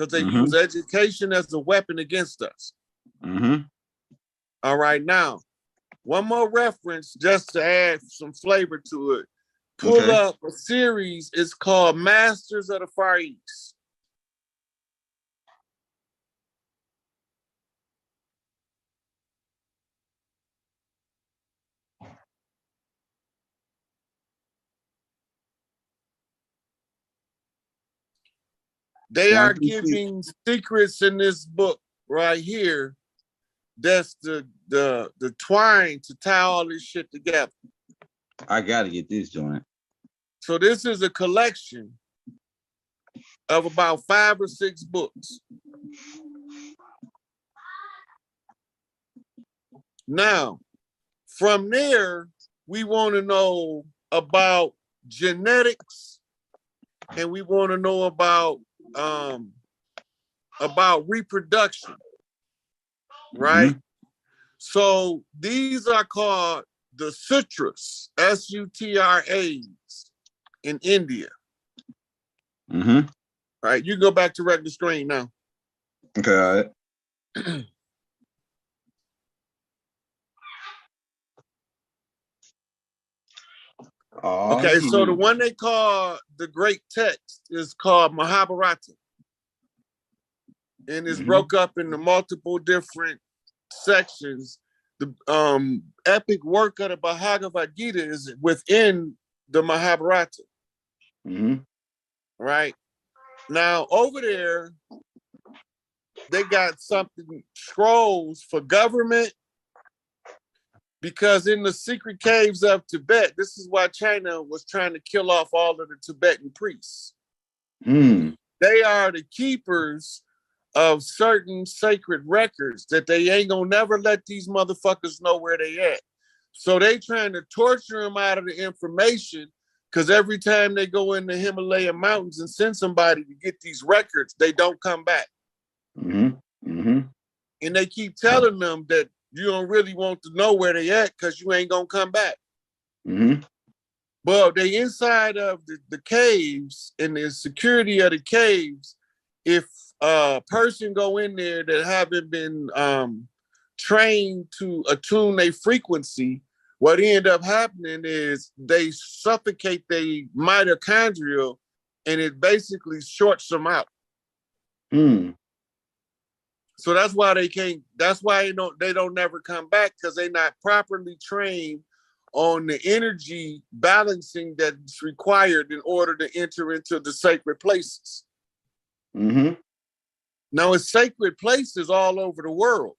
because they use education as a weapon against us. All right, now, one more reference just to add some flavor to it. Pull up a series. It's called Masters of the Far East. They are giving secrets in this book right here. That's the twine to tie all this shit together. I gotta get this joint. So this is a collection of about 5 or 6 books. Now, from there, we want to know about genetics, and we want to know about reproduction, right? So these are called the sutras, S-U-T-R-A's, in India. Right, you go back to regular screen now. Okay, all right. Okay, so the one they call the great text is called Mahabharata. And it's broke up into multiple different sections. The epic work of the Bhagavad Gita is within the Mahabharata. Right? Now, over there, they got something, scrolls for government, because in the secret caves of Tibet, this is why China was trying to kill off all of the Tibetan priests. They are the keepers of certain sacred records that they ain't gonna never let these motherfuckers know where they at. So they trying to torture them out of the information, because every time they go in the Himalayan mountains and send somebody to get these records, they don't come back. And they keep telling them that you don't really want to know where they at because you ain't gonna come back. But they inside of the caves, and the security of the caves, if a person go in there that haven't been trained to attune their frequency, what end up happening is they suffocate their mitochondria, and it basically shorts them out. So that's why they can't, that's why they don't never come back, because they're not properly trained on the energy balancing that's required in order to enter into the sacred places. Now, it's sacred places all over the world.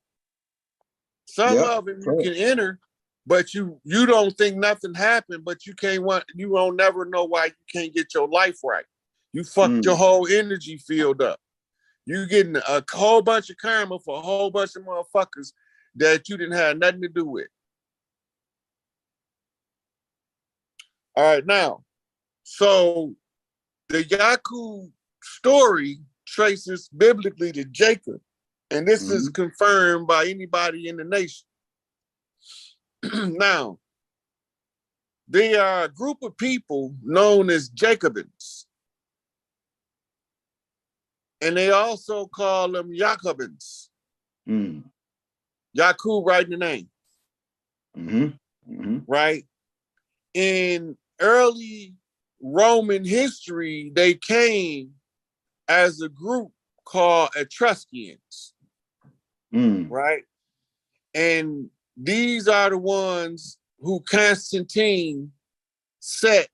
Some of them you can enter, but you don't think nothing happened, but you won't never know why you can't get your life right. You fucked your whole energy field up. You getting a whole bunch of karma for a whole bunch of motherfuckers that you didn't have nothing to do with. All right, now, so the Yakub story traces biblically to Jacob, and this is confirmed by anybody in the nation. Now, they are a group of people known as Jacobins, and they also call them Yakubins. Yakub writing the name. Right? In early Roman history, they came as a group called Etruscans. Right? And these are the ones who Constantine set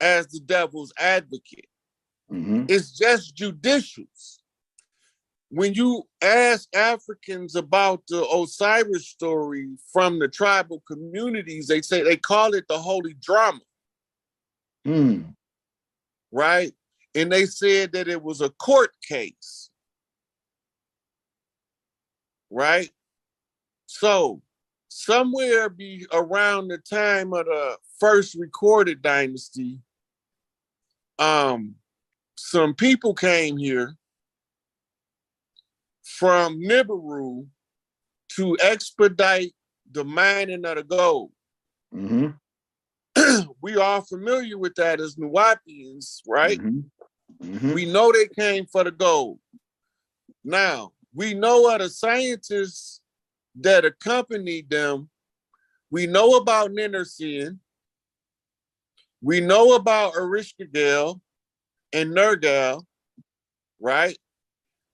as the devil's advocate. It's just judicials. When you ask Africans about the Osiris story from the tribal communities, they call it the holy drama. Right? And they said that it was a court case. Right? So somewhere around the time of the first recorded dynasty, some people came here from Nibiru to expedite the mining of the gold. We are familiar with that as Nuwapians, right? We know they came for the gold. Now, we know of the scientists that accompanied them. We know about Ninursian. We know about Erishkigal and Nergal, right?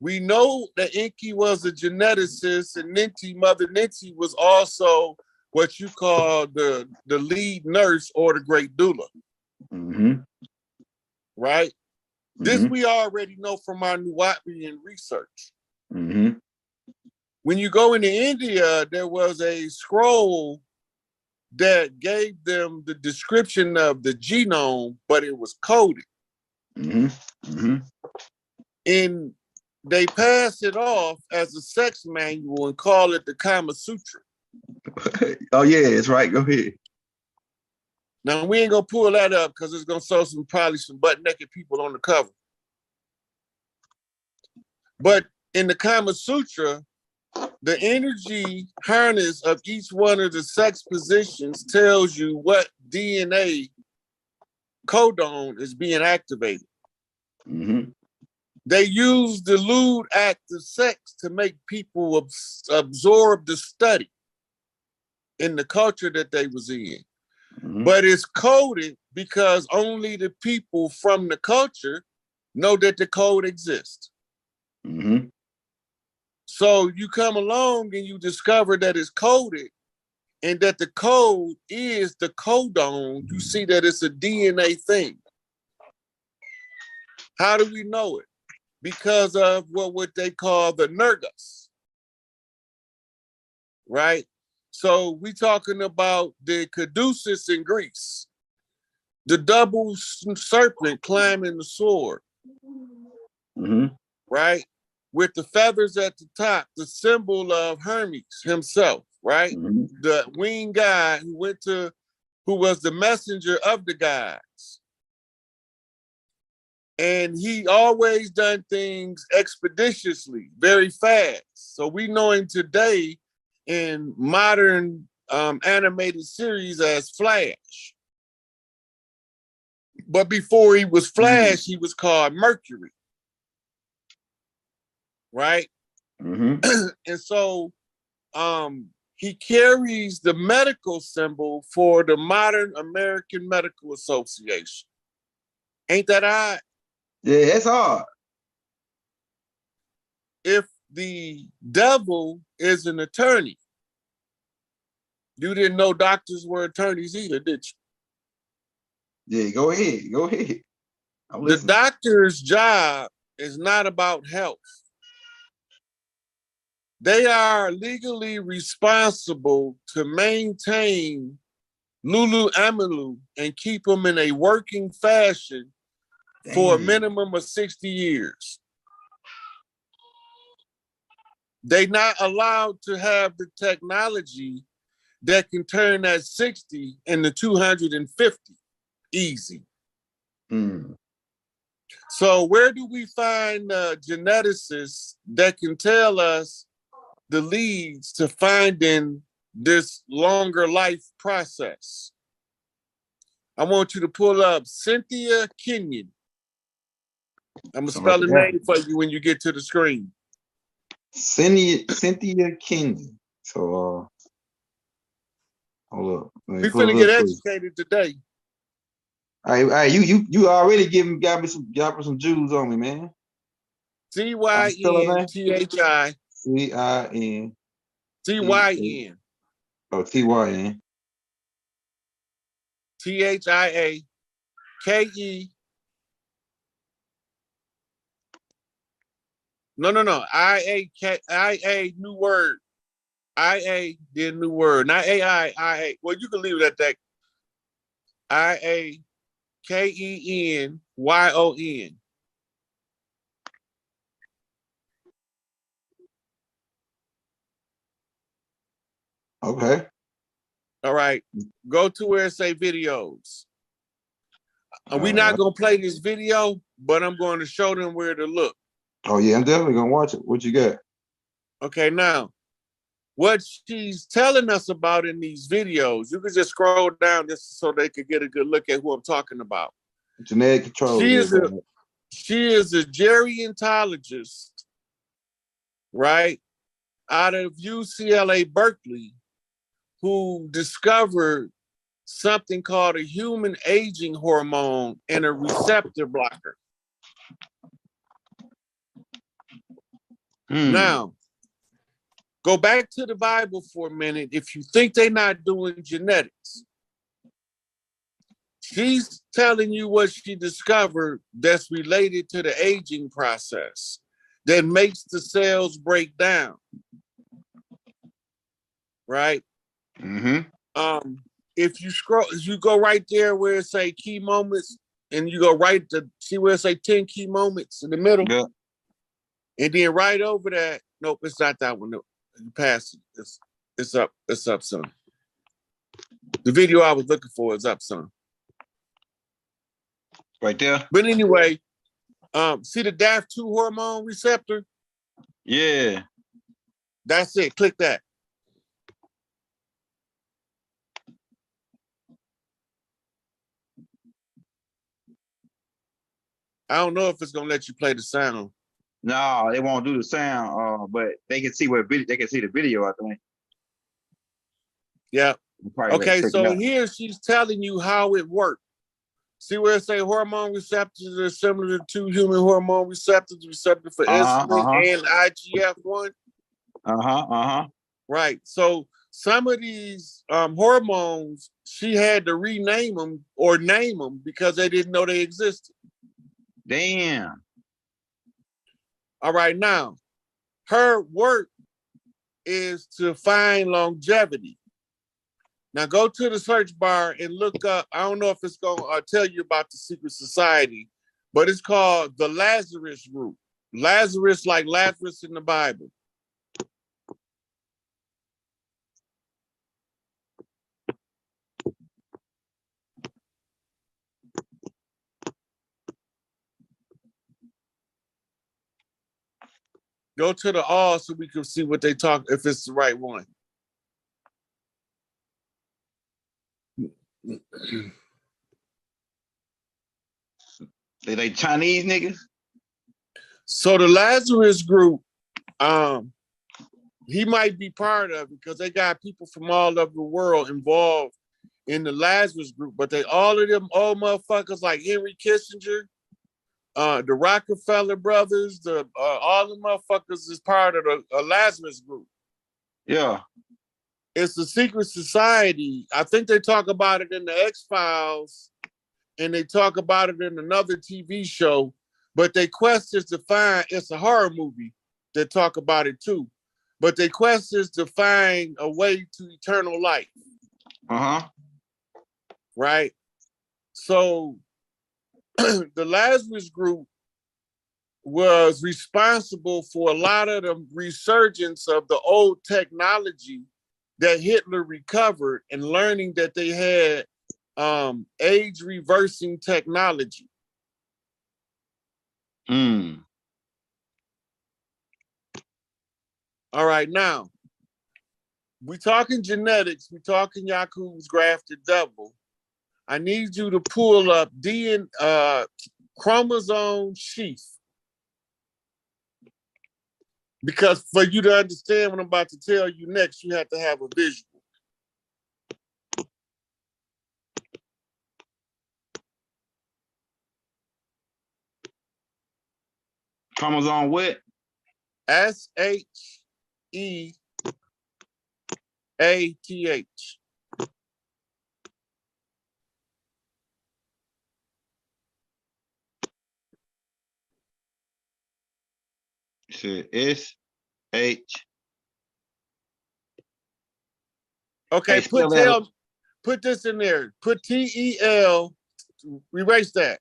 We know that Enki was a geneticist, and Mother Ninti was also what you call the lead nurse or the great doula. Right? This we already know from our Nuwapian research. When you go into India, there was a scroll that gave them the description of the genome, but it was coded. And they pass it off as a sex manual and call it the Kama Sutra. Oh yeah, it's right. Go ahead. Now we ain't gonna pull that up because it's gonna show probably some butt-naked people on the cover. But in the Kama Sutra, the energy harness of each one of the sex positions tells you what DNA codon is being activated. They use the lewd act of sex to make people absorb the study in the culture that they was in. But it's coded because only the people from the culture know that the code exists. So you come along and you discover that it's coded and that the code is the codon. You see that it's a DNA thing. How do we know it? Because of what they call the nergus, right? So we talking about the caduceus in Greece, the double serpent climbing the sword, right? With the feathers at the top, the symbol of Hermes himself, right? The winged guy who was the messenger of the gods. And he always done things expeditiously, very fast. So we know him today in modern animated series as Flash. But before he was Flash, he was called Mercury. Right? And so he carries the medical symbol for the Modern American Medical Association. Ain't that odd? Yeah, it's hard. If the devil is an attorney, you didn't know doctors were attorneys either, did you? Yeah, go ahead. Go ahead. The doctor's job is not about health. They are legally responsible to maintain Lulu Amalu and keep them in a working fashion for a minimum of 60 years. They're not allowed to have the technology that can turn that 60 into 250 easy. So where do we find geneticists that can tell us the leads to finding this longer life process? I want you to pull up Cynthia Kenyon. I'm gonna spell the name for you when you get to the screen. Cynthia Kenyon. So hold up. We're finna get educated today. All right, you already got me some Jews on me, man. CYNTHI. CIN. TYN. Oh, TYN. THIAKE. No. IA, new word. IA, then new word. Not AI, IA. Well, you can leave it at that. IAKENYON. Okay. All right. Go to where it say videos. We're not going to play this video, but I'm going to show them where to look. Oh, yeah, I'm definitely going to watch it. What you got? Okay, now, what she's telling us about in these videos, you can just scroll down just so they could get a good look at who I'm talking about. Genetic control. She is a gerontologist, right, out of UCLA Berkeley, who discovered something called a human aging hormone and a receptor blocker. Now, go back to the Bible for a minute. If you think they're not doing genetics, she's telling you what she discovered that's related to the aging process that makes the cells break down. Right? If you scroll, you go right there where it say key moments, and you go right to see where it say 10 key moments in the middle. Yeah. And then right over that, nope, it's not that one. No, you passed it. It's up. It's up, son. The video I was looking for is up, son. Right there. But anyway, see the DAF2 hormone receptor? Yeah. That's it. Click that. I don't know if it's gonna let you play the sound. No, they won't do the sound. But they can see they can see the video, I think. Yeah. Okay, so here she's telling you how it works. See where it say hormone receptors are similar to human hormone receptors, receptor for insulin and IGF-1. Right. So some of these hormones, she had to rename them or name them because they didn't know they existed. Damn. All right, now, her work is to find longevity. Now go to the search bar and look up, I don't know if it's going to tell you about the secret society, but it's called the Lazarus Group. Lazarus like Lazarus in the Bible. Go to the all so we can see what they talk, if it's the right one. They Chinese niggas? So the Lazarus Group, he might be part of it because they got people from all over the world involved in the Lazarus Group, but they all of them old motherfuckers like Henry Kissinger, the Rockefeller brothers, all the motherfuckers is part of the Lazarus Group. Yeah. It's a secret society. I think they talk about it in the X-Files and they talk about it in another TV show, but their quest is to find, it's a horror movie that talk about it too, but their quest is to find a way to eternal life. Right? So the Lazarus Group was responsible for a lot of the resurgence of the old technology that Hitler recovered and learning that they had age reversing technology. All right, now we're talking genetics, we're talking Yakub's grafted double. I need you to pull up chromosome sheath. Because for you to understand what I'm about to tell you next, you have to have a visual. Chromosome what? SHEATH. S H. Okay, put this in there. Put TEL. Erase that.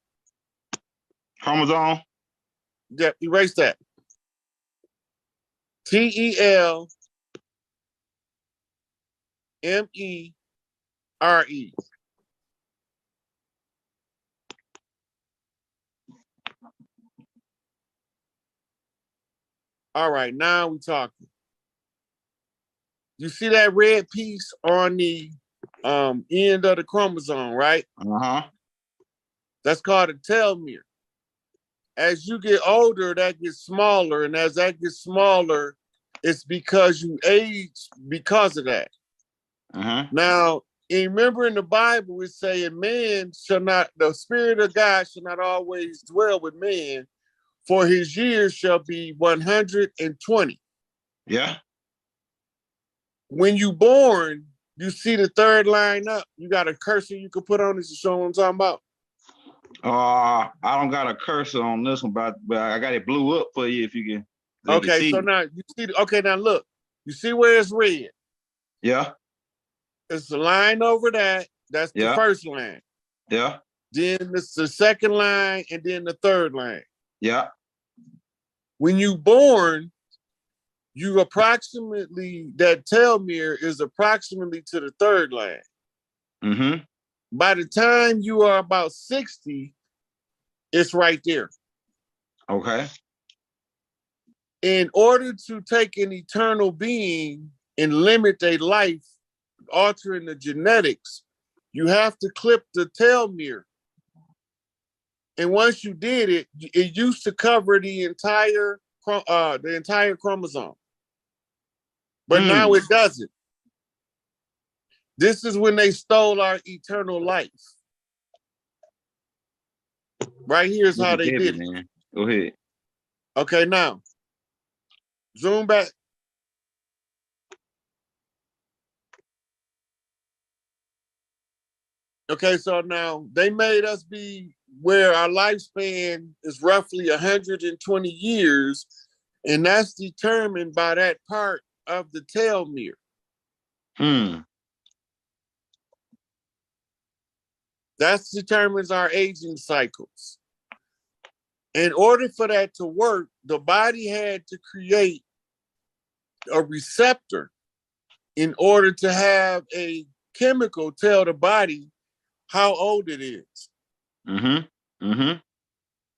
Chromosome. Yeah, erase that. TELMERE. All right, now we're talking. You see that red piece on the end of the chromosome, right? Uh-huh. That's called a telomere. As you get older, that gets smaller, and as that gets smaller, it's because you age because of that. Now, remember in the Bible, it's saying man shall not, the Spirit of God shall not always dwell with man, for his years shall be 120. Yeah. When you born, you see the third line up. You got a cursor you can put on it to show what I'm talking about. I don't got a cursor on this one, but I got it blew up for you if you can. Okay, so now you see. Okay, now look. You see where it's red? Yeah. It's a line over that. That's the first line. Yeah. Then it's the second line, and then the third line. Yeah. When you born, you approximately, that telomere is approximately to the third line. By the time you are about 60, it's right there. Okay. In order to take an eternal being and limit their life, altering the genetics, you have to clip the telomere. And once you did it, it used to cover the entire chromosome. But now it doesn't. This is when they stole our eternal life. Right here is how they did it. Man. Go ahead. Okay, now, zoom back. Okay, so now they made us be where our lifespan is roughly 120 years, and that's determined by that part of the telomere. That determines our aging cycles. In order for that to work, the body had to create a receptor in order to have a chemical tell the body how old it is.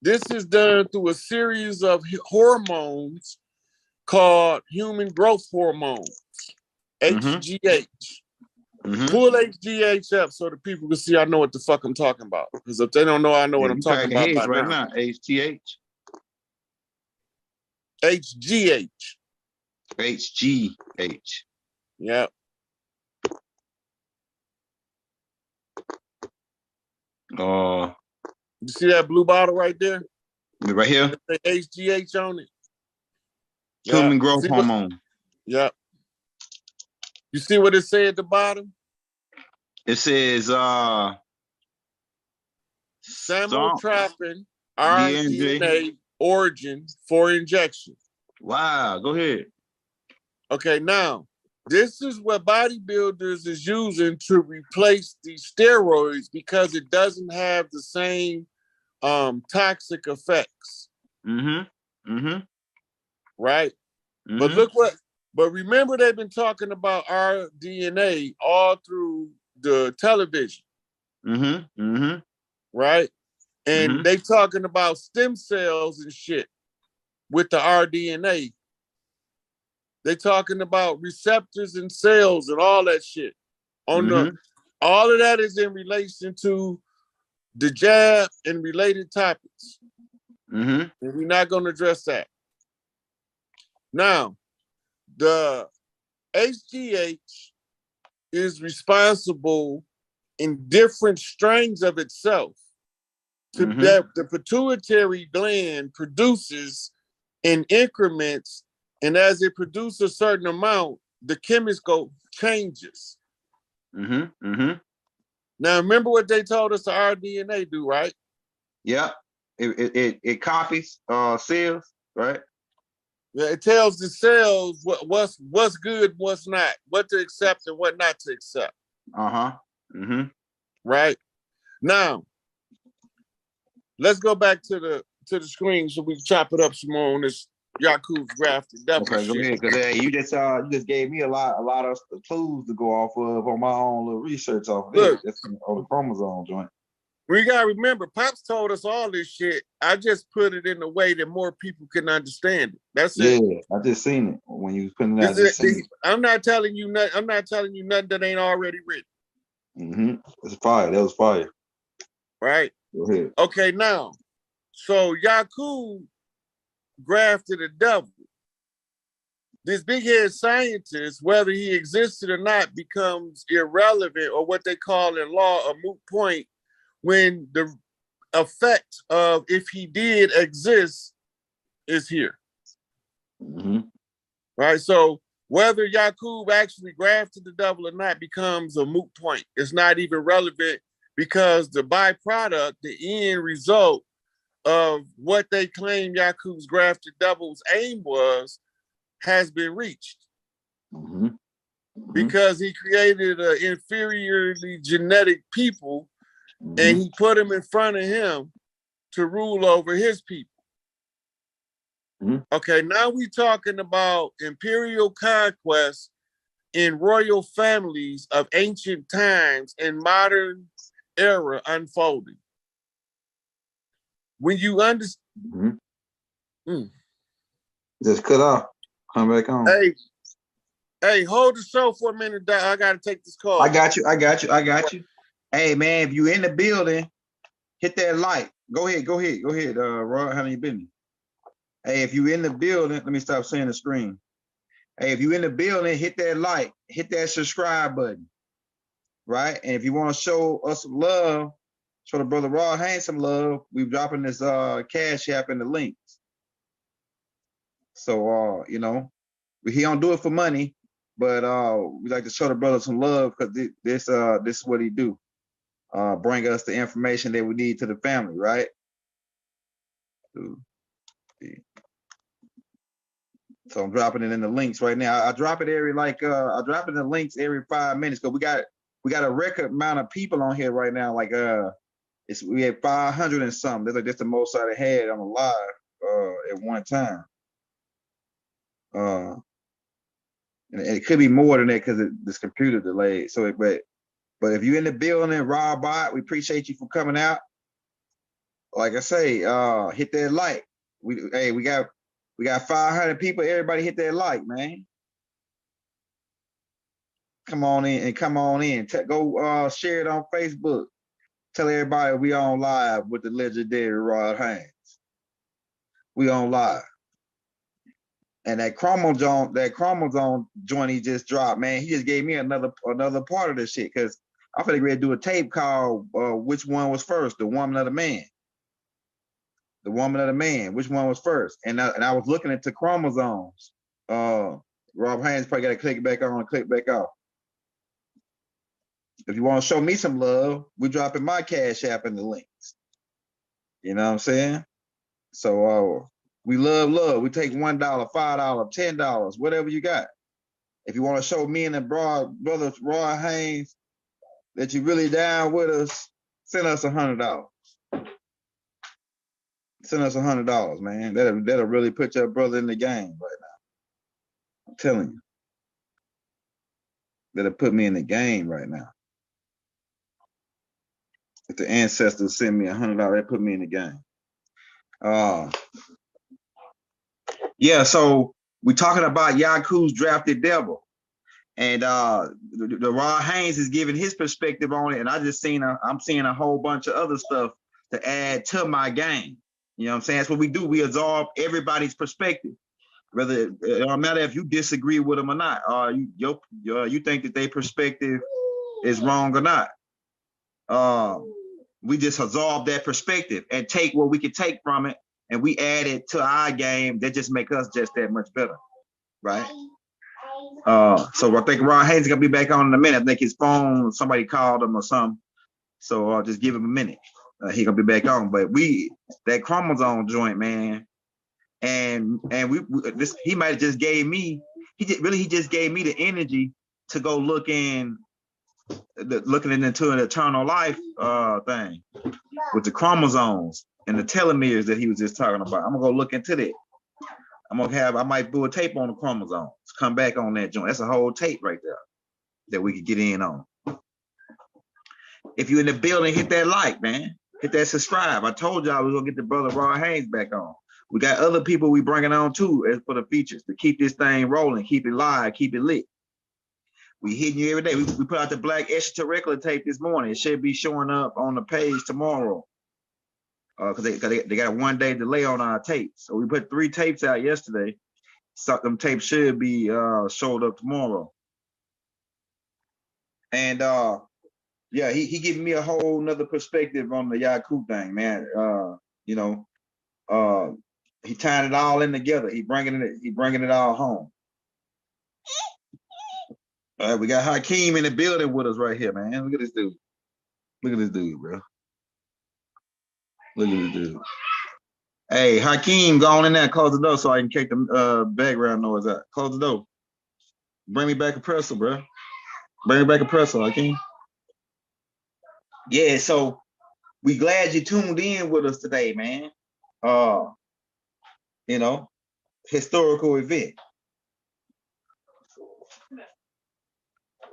This is done through a series of hormones called human growth hormones, HGH. Pull HGH up so the people can see I know what the fuck I'm talking about. Because if they don't know, I know what I'm talking about by right now. HGH. HGH. HGH. Yeah. You see that blue bottle right there? Right here? HGH on it. Human growth hormone. Yeah. You see what it said at the bottom? It says Samotropin RDNA origin for injection. Wow, go ahead. Okay, now this is what bodybuilders is using to replace these steroids because it doesn't have the same toxic effects. Right? But remember they've been talking about our DNA all through the television. Right? And they talking about stem cells and shit with the RDNA. They talking about receptors and cells and all that shit. All of that is in relation to the jab and related topics. And we're not going to address that. Now, the HGH is responsible in different strains of itself to that the pituitary gland produces in increments, and as it produces a certain amount, the chemical changes. Now, remember what they told us the RDNA do, right? Yeah, it copies cells, right? Yeah, it tells the cells what's good, what's not, what to accept and what not to accept. Right now, let's go back to the screen so we can chop it up some more on this Yakub's grafted devil shit. Go ahead, because you just gave me a lot of clues to go off of on my own little research off of this. That's on the chromosome joint. We gotta remember, Pops told us all this shit. I just put it in a way that more people can understand it. That's it. Yeah, I just seen it when you was putting it out. I'm not telling you nothing. I'm not telling you nothing that ain't already written. It's fire. That was fire. Right. Go ahead. Okay, now So Yakub grafted a devil. This big-head scientist, whether he existed or not, becomes irrelevant, or what they call in law a moot point, when the effect of if he did exist is here. Right? So whether Yakub actually grafted the devil or not becomes a moot point. It's not even relevant, because the byproduct, the end result of what they claim Yakub's grafted devil's aim was, has been reached. Because he created an inferiorly genetic people, and he put them in front of him to rule over his people. Okay, now we're talking about imperial conquest in royal families of ancient times and modern era unfolding. When you understand, just cut off, come back on. Hey, hold the show for a minute, Doc. I gotta take this call. I got you. Hey man, if you in the building, hit that like. Go ahead, Rod, how you been? Hey, if you in the building, let me stop saying the screen. Hey, if you in the building, hit that like, hit that subscribe button, right? And if you want to show us some love, show the brother Rod Haynes some love, we're dropping this Cash App in the links. So you know, he don't do it for money, but we like to show the brother some love, because this is what he do. Bring us the information that we need to the family, right? So I'm dropping it in the links right now. I drop it every I drop it in the links every 5 minutes, because we got a record amount of people on here right now. Like we had 500 and something. That's like just the most I've had on a live at one time. And it could be more than that, because this computer delayed. So, but if you're in the building, Rob Bot, we appreciate you for coming out. Like I say, hit that like. We got 500 people. Everybody hit that like, man. Come on in. Go share it on Facebook. Tell everybody we on live with the legendary Rod Haynes. We on live. And that chromosome joint he just dropped, man, he just gave me another part of this shit, because I'm finna ready to do a tape called Which One Was First, the woman or the man? The woman or the man, which one was first? And I was looking at the chromosomes. Rob Haynes probably got to click back on and click back off. If you want to show me some love, we're dropping my Cash App in the links. You know what I'm saying? So we love. We take $1, $5, $10, whatever you got. If you want to show me and the brother Rod Haynes that you really down with us, send us $100. Send us $100, man. That'll really put your brother in the game right now. I'm telling you. That'll put me in the game right now. If the ancestors send me $100, that put me in the game. Yeah, so we're talking about Yakub's drafted devil. And the Rod Haynes is giving his perspective on it, and I'm seeing a whole bunch of other stuff to add to my game. You know what I'm saying? That's what we do. We absorb everybody's perspective. Whether it don't matter if you disagree with them or not, you think that their perspective is wrong or not. We just absorb that perspective and take what we can take from it, and we add it to our game. That just make us just that much better, right? So I think Rod Haynes is gonna be back on in a minute. I think his phone, somebody called him or something. So I'll just give him a minute. He gonna be back on. But that chromosome joint, man, and he might have just gave me. He just gave me the energy to go looking into an eternal life thing with the chromosomes and the telomeres that he was just talking about. I'm gonna go look into that. I might do a tape on the chromosomes. Come back on that joint. That's a whole tape right there that we could get in on. If you're in the building, hit that like, man. Hit that subscribe. I told y'all we're gonna get the brother Rod Haynes back on. We got other people we bringing on too as for the features to keep this thing rolling, keep it live, keep it lit. We hitting you every day. We put out the black Esoteric tape this morning. It should be showing up on the page tomorrow. because they got a 1 day delay on our tapes. So we put 3 tapes out yesterday. So them tapes should be showed up tomorrow. And yeah, he giving me a whole nother perspective on the Yakub thing, man. You know, he tying it all in together. He bringing it all home. All right, we got Hakeem in the building with us right here, man. Look at this dude. Look at this dude, bro. Look at this dude. Hey, Hakeem, go on in there, close the door so I can kick the background noise out. Close the door. Bring me back a pretzel, bro. Bring me back a pretzel, Hakeem. Yeah, so we glad you tuned in with us today, man. You know, historical event.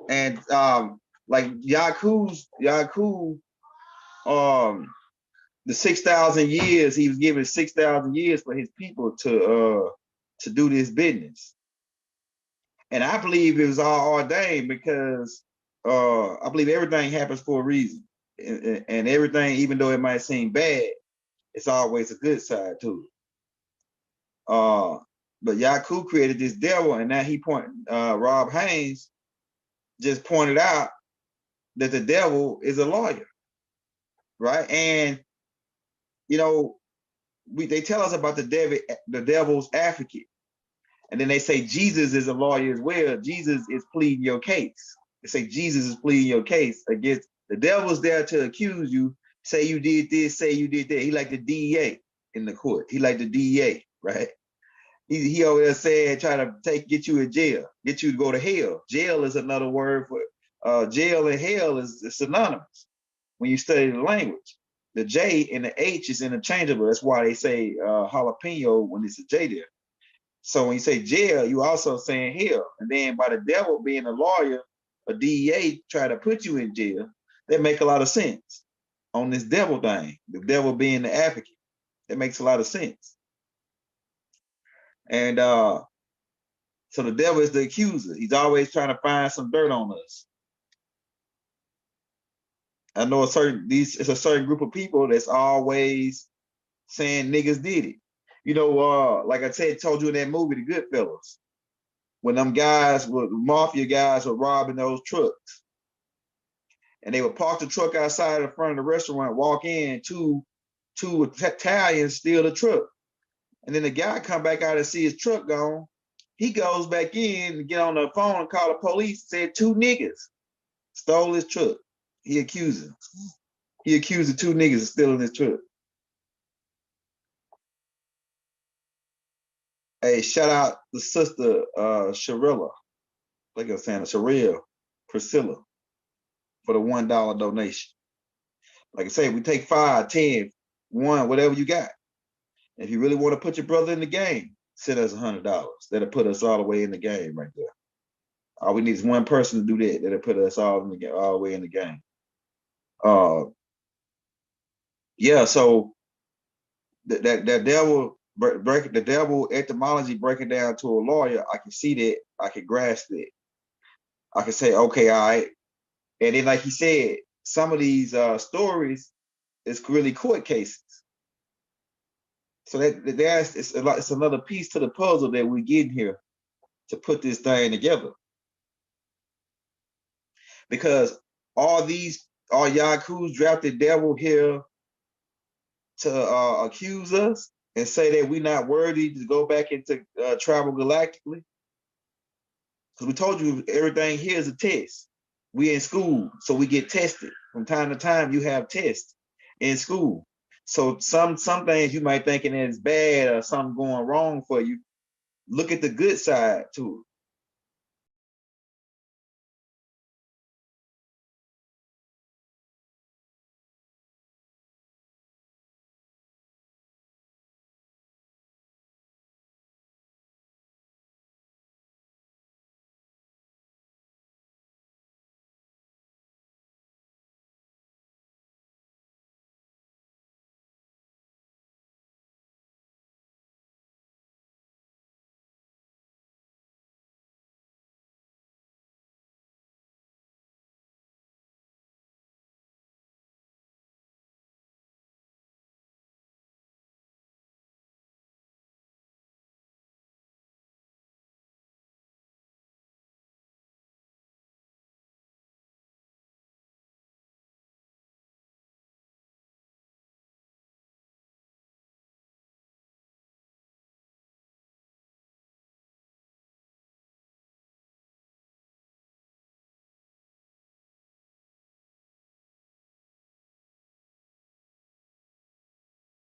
And like Yakub, the 6,000 years, he was given 6,000 years for his people to do this business. And I believe it was all ordained because I believe everything happens for a reason. And everything, even though it might seem bad, it's always a good side to it. But Yakub created this devil, and now Rob Haynes just pointed out that the devil is a lawyer, right? And you know, they tell us about the devil's advocate, and then they say Jesus is a lawyer as well. Jesus is pleading your case. They say Jesus is pleading your case against the devil's there to accuse you. Say you did this, say you did that. He like the DEA in the court. He like the DEA, right? He over there saying, trying to get you in jail, get you to go to hell. Jail is another word for jail and hell is synonymous when you study the language. The J and the H is interchangeable. That's why they say jalapeno when it's a J there. So when you say jail, you also saying hell. And then by the devil being a lawyer, a DEA try to put you in jail, that make a lot of sense on this devil thing. The devil being the advocate, that makes a lot of sense. And so the devil is the accuser. He's always trying to find some dirt on us. I know it's a certain group of people that's always saying niggas did it. You know, like I told you in that movie, The Goodfellas, when them mafia guys were robbing those trucks. And they would park the truck outside in front of the restaurant, walk in, two Italians steal the truck. And then the guy come back out and see his truck gone. He goes back in and get on the phone and call the police, said 2 niggas stole his truck. He accused the 2 niggas of stealing his truck. Hey, shout out the sister Sharilla, like I was saying, Sharilla, Priscilla, for the $1 donation. Like I say, we take 5, 10, 1, whatever you got. If you really want to put your brother in the game, send us $100. That'll put us all the way in the game right there. All we need is one person to do that. That'll put us all the way in the game. Yeah. So that devil the devil etymology breaking down to a lawyer, I can see that. I can grasp it. I can say, okay, all right. And then, like he said, some of these stories is really court cases. So it's another piece to the puzzle that we get here to put this thing together. Because all Yakub's drafted devil here to accuse us and say that we're not worthy to go back into travel galactically. Because we told you everything here is a test. We in school, so we get tested. From time to time, you have tests in school. So some things you might thinking is bad or something going wrong for you. Look at the good side to